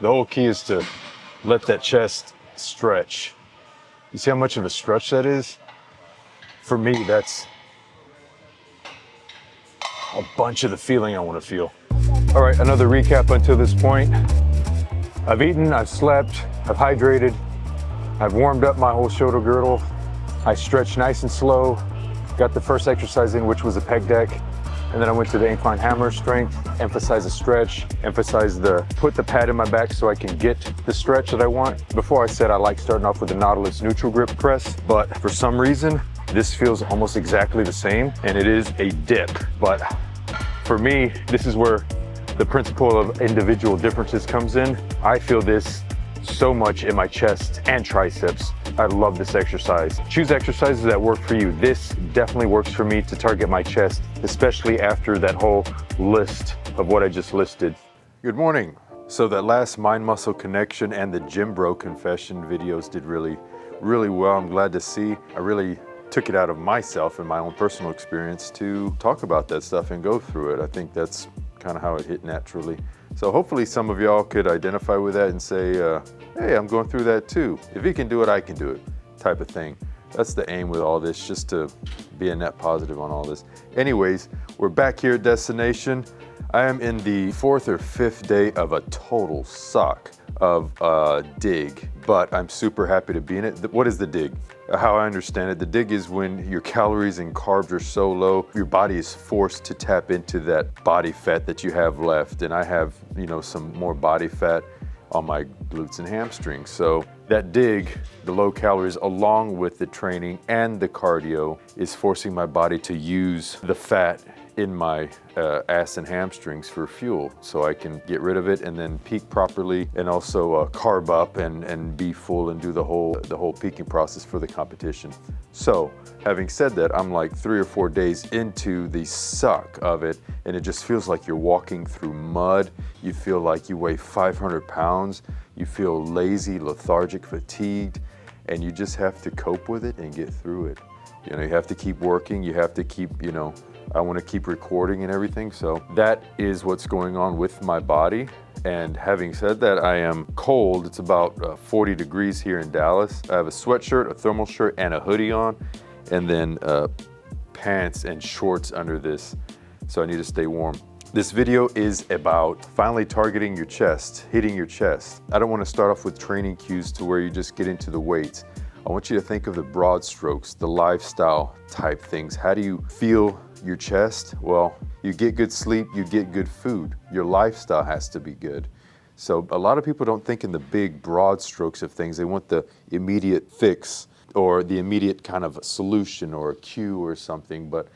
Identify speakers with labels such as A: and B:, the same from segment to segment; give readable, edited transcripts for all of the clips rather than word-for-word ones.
A: The whole key is to let that chest stretch. You see how much of a stretch that is? For me, that's a bunch of the feeling I want to feel. All right, another recap until this point. I've eaten, I've slept, I've hydrated, I've warmed up my whole shoulder girdle. I stretched nice and slow, got the first exercise in, which was a pec deck. And then I went to the incline hammer strength, emphasize the stretch, emphasize put the pad in my back so I can get the stretch that I want. Before I said I like starting off with the Nautilus neutral grip press, but for some reason, this feels almost exactly the same, and it is a dip. But for me, this is where the principle of individual differences comes in. I feel this so much in my chest and triceps. I love this exercise. Choose exercises that work for you. This definitely works for me to target my chest, especially after that whole list of what I just listed. Good morning. So that last mind muscle connection and the gym bro confession videos did really well. I'm glad to see. I really took it out of myself and my own personal experience to talk about that stuff and go through it. I think that's kind of how it hit naturally. So hopefully some of y'all could identify with that and say, hey, I'm going through that too. If he can do it, I can do it, type of thing. That's the aim with all this, just to be a net positive on all this. Anyways, we're back here at Destination. I am in the 4th or 5th day of a total suck of dig, but I'm super happy to be in it. What is the dig? How I understand it, the dig is when your calories and carbs are so low, your body is forced to tap into that body fat that you have left. And I have, some more body fat on my glutes and hamstrings. So that dig, the low calories, along with the training and the cardio, is forcing my body to use the fat in my ass and hamstrings for fuel, so I can get rid of it and then peak properly, and also carb up and be full and do the whole peaking process for the competition. So having said that, I'm like 3 or 4 days into the suck of it, and it just feels like you're walking through mud. You feel like you weigh 500 pounds. You feel lazy, lethargic, fatigued, and you just have to cope with it and get through it. You have to keep working. You have to keep, I want to keep recording and everything. So that is what's going on with my body. And having said that, I am cold. It's about 40 degrees here in Dallas. I have a sweatshirt, a thermal shirt, and a hoodie on, and then pants and shorts under this. So I need to stay warm. This video is about finally targeting your chest, hitting your chest. I don't want to start off with training cues to where you just get into the weights. I want you to think of the broad strokes, the lifestyle type things. How do you feel your chest? Well, you get good sleep, you get good food. Your lifestyle has to be good. So a lot of people don't think in the big broad strokes of things. They want the immediate fix or the immediate kind of solution or a cue or something. But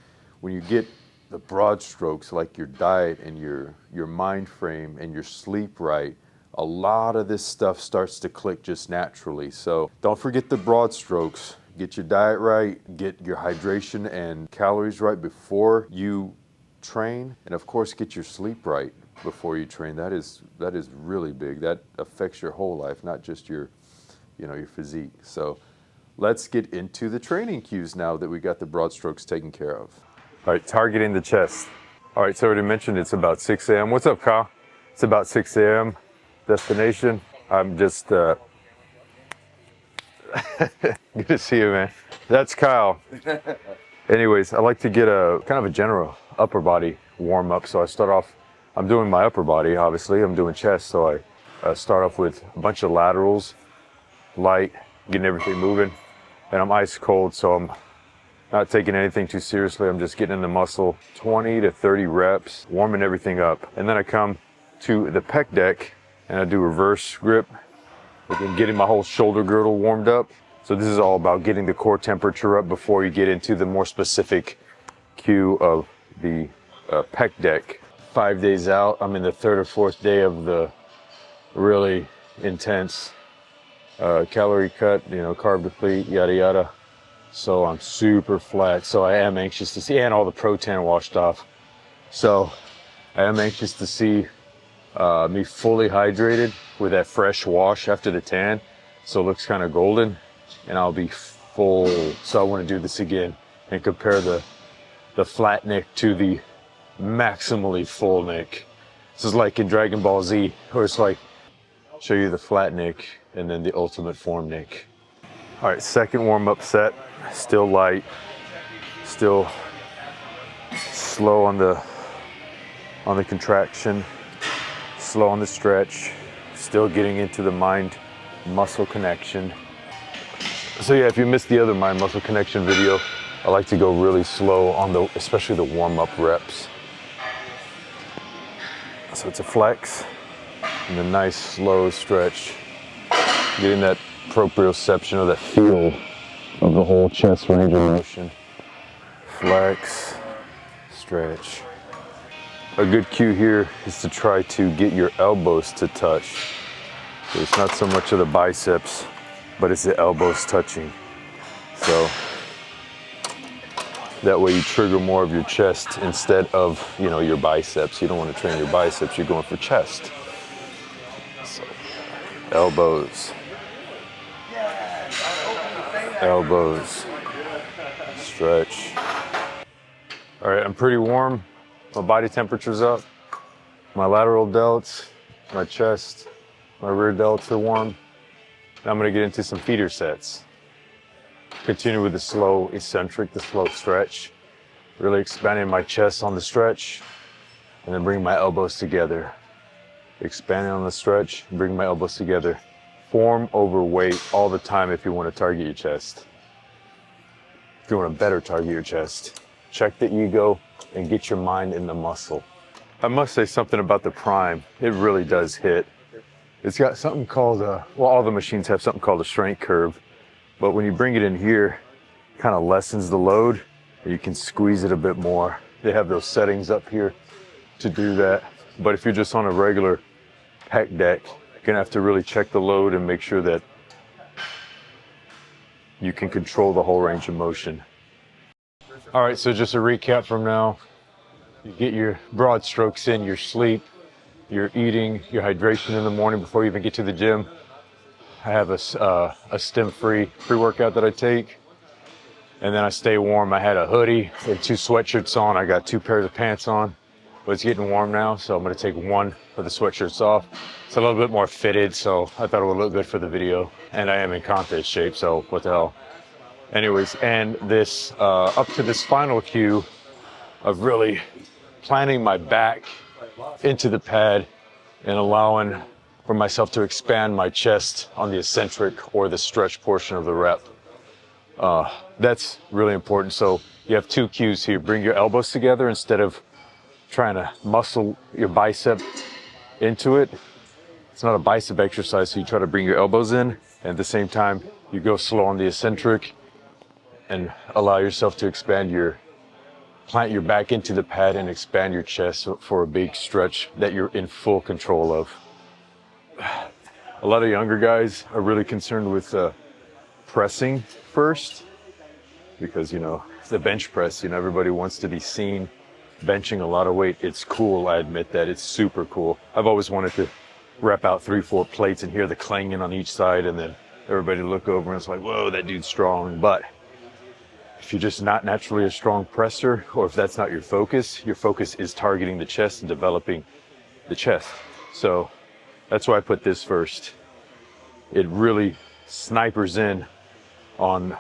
A: when you get the broad strokes, like your diet and your mind frame and your sleep right, a lot of this stuff starts to click just naturally. So don't forget the broad strokes. Get your diet right, get your hydration and calories right before you train, and of course get your sleep right before you train. That is really big. That affects your whole life, not just your physique. So let's get into the training cues now that we got the broad strokes taken care of. All right, targeting the chest. All right, so I already mentioned it's about 6 a.m. What's up, Kyle? It's about 6 a.m. Destination. I'm just, good to see you, man. That's Kyle. Anyways, I like to get a kind of a general upper body warm up. So I start off, I'm doing my upper body, obviously. I'm doing chest, so I start off with a bunch of laterals, light, getting everything moving. And I'm ice cold, so I'm not taking anything too seriously. I'm just getting in the muscle, 20 to 30 reps, warming everything up. And then I come to the pec deck and I do reverse grip, again, getting my whole shoulder girdle warmed up. So this is all about getting the core temperature up before you get into the more specific cue of the pec deck. 5 days out, I'm in the 3rd or 4th day of the really intense calorie cut, carb deplete, yada yada. So I'm super flat. So I am anxious to see, and all the pro tan washed off. So I am anxious to see me fully hydrated with that fresh wash after the tan. So it looks kind of golden, and I'll be full. So I want to do this again and compare the flat neck to the maximally full neck. This is like in Dragon Ball Z, where it's like show you the flat Nick and then the ultimate form Nick. All right, second warm-up set, still light, still slow on the contraction, slow on the stretch, still getting into the mind-muscle connection. So yeah, if you missed the other mind-muscle connection video, I like to go really slow on especially the warm-up reps. So it's a flex and a nice slow stretch, getting that proprioception or that feel of the whole chest range of motion. Flex, stretch. A good cue here is to try to get your elbows to touch. So it's not so much of the biceps, but it's the elbows touching. So that way you trigger more of your chest instead of, you know, your biceps. You don't want to train your biceps, you're going for chest. So, elbows. Elbows. Stretch. All right, I'm pretty warm. My body temperature's up. My lateral delts, my chest, my rear delts are warm. Now I'm gonna get into some feeder sets. Continue with the slow eccentric, the slow stretch. Really expanding my chest on the stretch, and then bring my elbows together. Expanding on the stretch, bring my elbows together. Form over weight all the time if you want to target your chest. If you want to better target your chest, check the ego and get your mind in the muscle. I must say something about the Prime. It really does hit. It's got something called well, all the machines have something called a strength curve, but when you bring it in here, it kind of lessens the load and you can squeeze it a bit more. They have those settings up here to do that. But if you're just on a regular pec deck, you're gonna have to really check the load and make sure that you can control the whole range of motion. All right, so just a recap from now. You get your broad strokes in, your sleep, your eating, your hydration in the morning before you even get to the gym. I have a stem-free pre-workout that I take, and then I stay warm. I had a hoodie and 2 sweatshirts on. I got 2 pairs of pants on, but it's getting warm now, so I'm gonna take one of the sweatshirts off. It's a little bit more fitted, so I thought it would look good for the video, and I am in contest shape, so what the hell. Anyways, and this up to this final cue of really planting my back into the pad and allowing for myself to expand my chest on the eccentric or the stretch portion of the rep. That's really important. So you have 2 cues here. Bring your elbows together instead of trying to muscle your bicep into it. It's not a bicep exercise, so you try to bring your elbows in, and at the same time, you go slow on the eccentric and allow yourself to plant your back into the pad and expand your chest for a big stretch that you're in full control of. A lot of younger guys are really concerned with pressing first because, you know, the bench press, you know, everybody wants to be seen benching a lot of weight. It's cool, I admit that. It's super cool. I've always wanted to rep out 3-4 plates and hear the clanging on each side, and then everybody look over and it's like, whoa, that dude's strong. But if you're just not naturally a strong presser, or if that's not your focus is targeting the chest and developing the chest. So that's why I put this first. It really snipers in on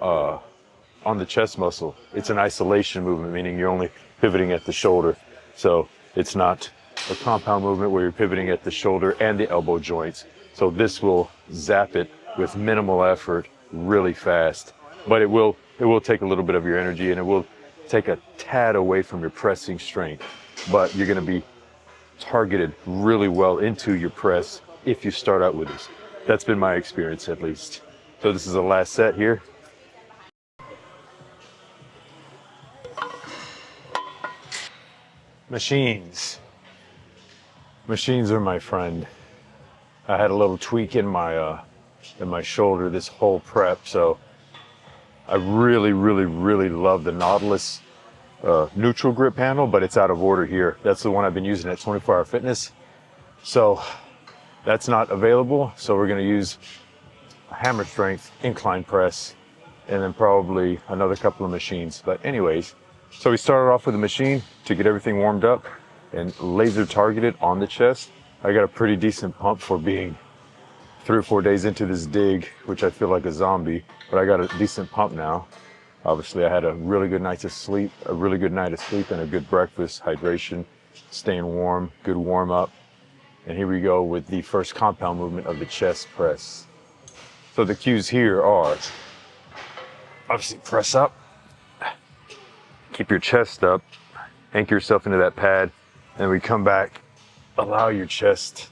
A: the chest muscle. It's an isolation movement, meaning you're only pivoting at the shoulder. So it's not a compound movement where you're pivoting at the shoulder and the elbow joints. So this will zap it with minimal effort really fast. But it will take a little bit of your energy, and it will take a tad away from your pressing strength. But you're gonna be targeted really well into your press if you start out with this. That's been my experience, at least. So this is the last set here. Machines. Machines are my friend. I had a little tweak in my shoulder this whole prep, so I really love the Nautilus neutral grip handle, but it's out of order here. That's the one I've been using at 24 Hour Fitness. So that's not available. So we're gonna use a hammer strength incline press and then probably another couple of machines. But anyways, so we started off with a machine to get everything warmed up and laser targeted on the chest. I got a pretty decent pump for being 3 or 4 days into this dig, which I feel like a zombie, but I got a decent pump now. Obviously, I had a really good night of sleep, and a good breakfast, hydration, staying warm, good warm up. And here we go with the first compound movement of the chest press. So the cues here are, obviously, press up, keep your chest up, anchor yourself into that pad, and we come back, allow your chest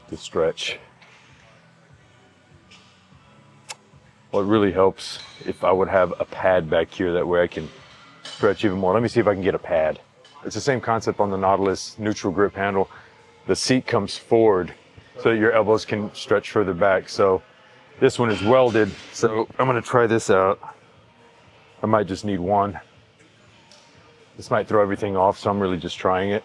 A: to stretch. Well, it really helps if I would have a pad back here, that way I can stretch even more. Let me see if I can get a pad. It's the same concept on the Nautilus neutral grip handle. The seat comes forward so that your elbows can stretch further back. So this one is welded, so I'm gonna try this out. I might just need one. This might throw everything off, so I'm really just trying it.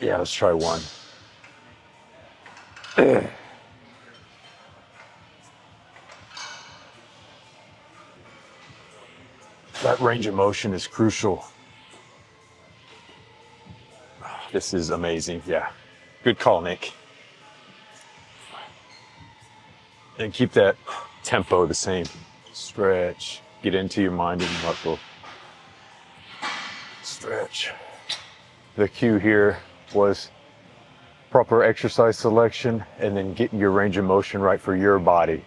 A: Yeah, let's try one. That range of motion is crucial. This is amazing, yeah. Good call, Nick. And keep that tempo the same. Stretch, get into your mind and muscle. Stretch. The cue here was proper exercise selection and then getting your range of motion right for your body.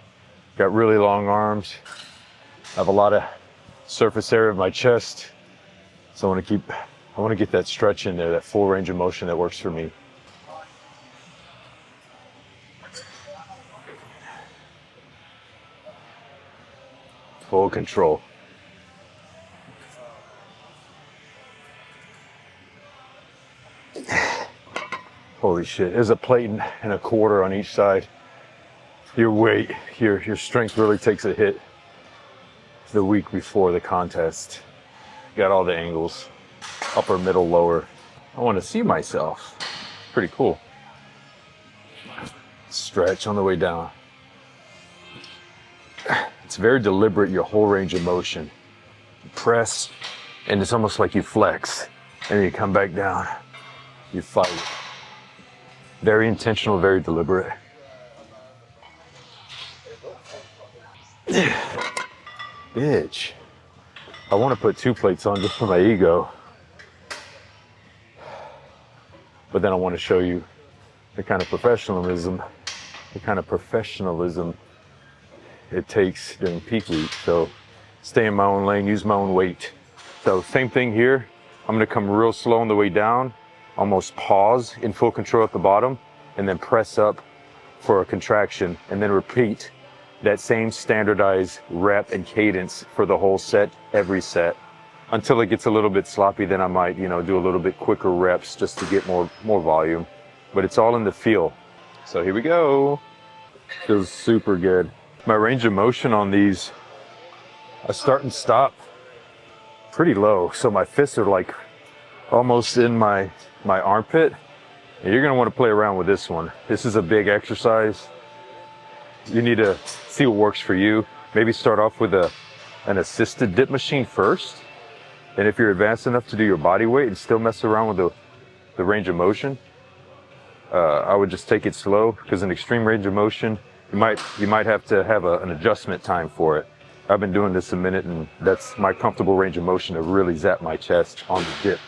A: Got really long arms. I have a lot of surface area of my chest. So I want to get that stretch in there, that full range of motion that works for me. Full control. Holy shit, there's a plate and a quarter on each side. Your weight, your strength really takes a hit the week before the contest. Got all the angles, upper, middle, lower. I want to see myself. Pretty cool. Stretch on the way down. It's very deliberate, your whole range of motion. You press, and it's almost like you flex, and then you come back down. You fight. Very intentional, very deliberate. Bitch. I want to put 2 plates on just for my ego. But then I want to show you the kind of professionalism it takes during peak week. So stay in my own lane, use my own weight. So same thing here. I'm going to come real slow on the way down. Almost pause in full control at the bottom, and then press up for a contraction, and then repeat that same standardized rep and cadence for the whole set, every set, until it gets a little bit sloppy. Then I might, do a little bit quicker reps just to get more volume, but it's all in the feel. So here we go. Feels super good. My range of motion on these, I start and stop pretty low. So my fists are like almost in my armpit. And you're gonna want to play around with this one. This is a big exercise. You need to see what works for you. Maybe start off with an assisted dip machine first. And if you're advanced enough to do your body weight and still mess around with the range of motion, I would just take it slow, because in extreme range of motion, you might have to have an adjustment time for it. I've been doing this a minute, and that's my comfortable range of motion to really zap my chest on the dip.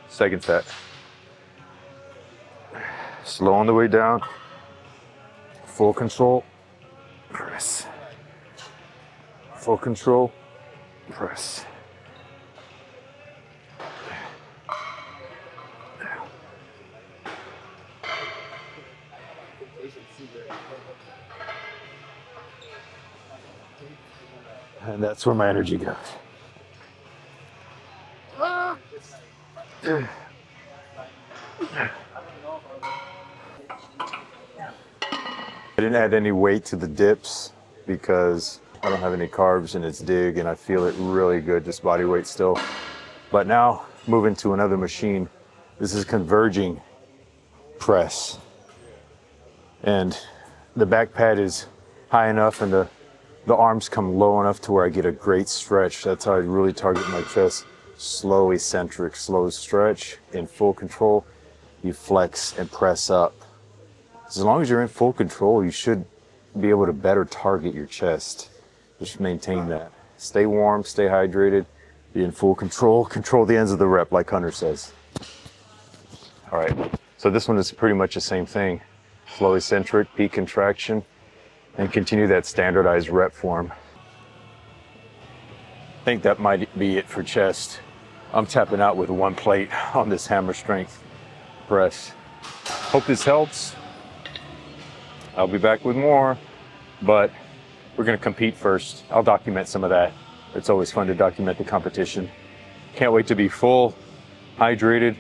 A: Second set. Slow on the way down. Full control. Press. Full control. Press. And that's where my energy goes. I didn't add any weight to the dips because I don't have any carbs in its dig, and I feel it really good, just body weight still. But now, moving to another machine. This is converging press. And the back pad is high enough and the the arms come low enough to where I get a great stretch. That's how I really target my chest. Slow eccentric, slow stretch, in full control. You flex and press up. As long as you're in full control, you should be able to better target your chest. Just maintain that. Stay warm, stay hydrated, be in full control. Control the ends of the rep, like Hunter says. All right, so this one is pretty much the same thing. Slow eccentric, peak contraction, and continue that standardized rep form. I think that might be it for chest. I'm tapping out with one plate on this hammer strength press. Hope this helps. I'll be back with more, but we're gonna compete first. I'll document some of that. It's always fun to document the competition. Can't wait to be full, hydrated,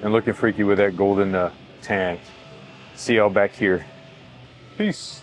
A: and looking freaky with that golden tan. See y'all back here. Peace.